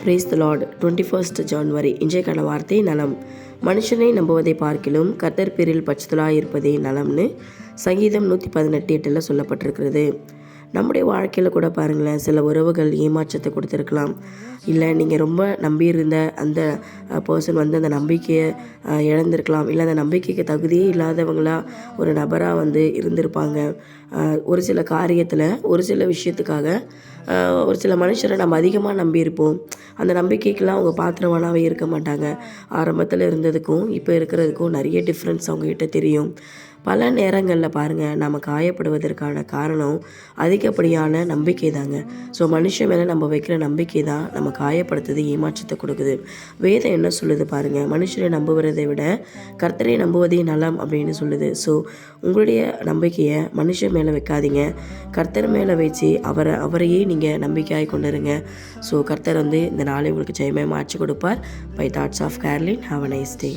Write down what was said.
Praise the Lord. 21 January. இன்றைக்கான வார்த்தை நலம். மனுஷனை நம்புவதை பார்க்கிலும் கர்த்தர் பேரில் பற்றுதலாக இருப்பதே நலம்னு சங்கீதம் 118:8 சொல்லப்பட்டிருக்கிறது. நம்முடைய வாழ்க்கையில் கூட பாருங்களேன், சில உறவுகள் ஏமாற்றத்தை கொடுத்துருக்கலாம். இல்லை நீங்கள் ரொம்ப நம்பியிருந்த அந்த பர்சன் அந்த நம்பிக்கையை இழந்திருக்கலாம். இல்லை அந்த நம்பிக்கைக்கு தகுதியே இல்லாதவங்களாக ஒரு நபராக இருந்திருப்பாங்க. ஒரு சில காரியத்தில் ஒரு சில விஷயத்துக்காக ஒரு சில மனுஷரை நம்ம அதிகமாக நம்பியிருப்போம். அந்த நம்பிக்கைக்கெல்லாம் அவங்க பாத்திரமானாவே இருக்க மாட்டாங்க. ஆரம்பத்தில் இருந்ததுக்கும் இப்போ இருக்கிறதுக்கும் நிறைய டிஃப்ரென்ஸ் அவங்ககிட்ட தெரியும். பல நேரங்களில் பாருங்கள், நம்ம காயப்படுவதற்கான காரணம் அதிகப்படியான நம்பிக்கை தாங்க. ஸோ மனுஷன் மேலே நம்ம வைக்கிற நம்பிக்கை தான் நம்ம காயப்படுத்துது, ஏமாற்றத்தை கொடுக்குது. வேதம் என்ன சொல்லுது பாருங்கள், மனுஷனை நம்புவதை விட கர்த்தரை நம்புவதே நலம் அப்படின்னு சொல்லுது. ஸோ உங்களுடைய நம்பிக்கையை மனுஷன் மேலே வைக்காதீங்க, கர்த்தர் மேலே வச்சு அவரையே நீங்கள் நம்பிக்கையாக கொண்டுருங்க. ஸோ கர்த்தர் இந்த நாளை உங்களுக்கு ஜெயமயமாக மாற்றி கொடுப்பார். Bye thoughts of Carlin. Have a nice day.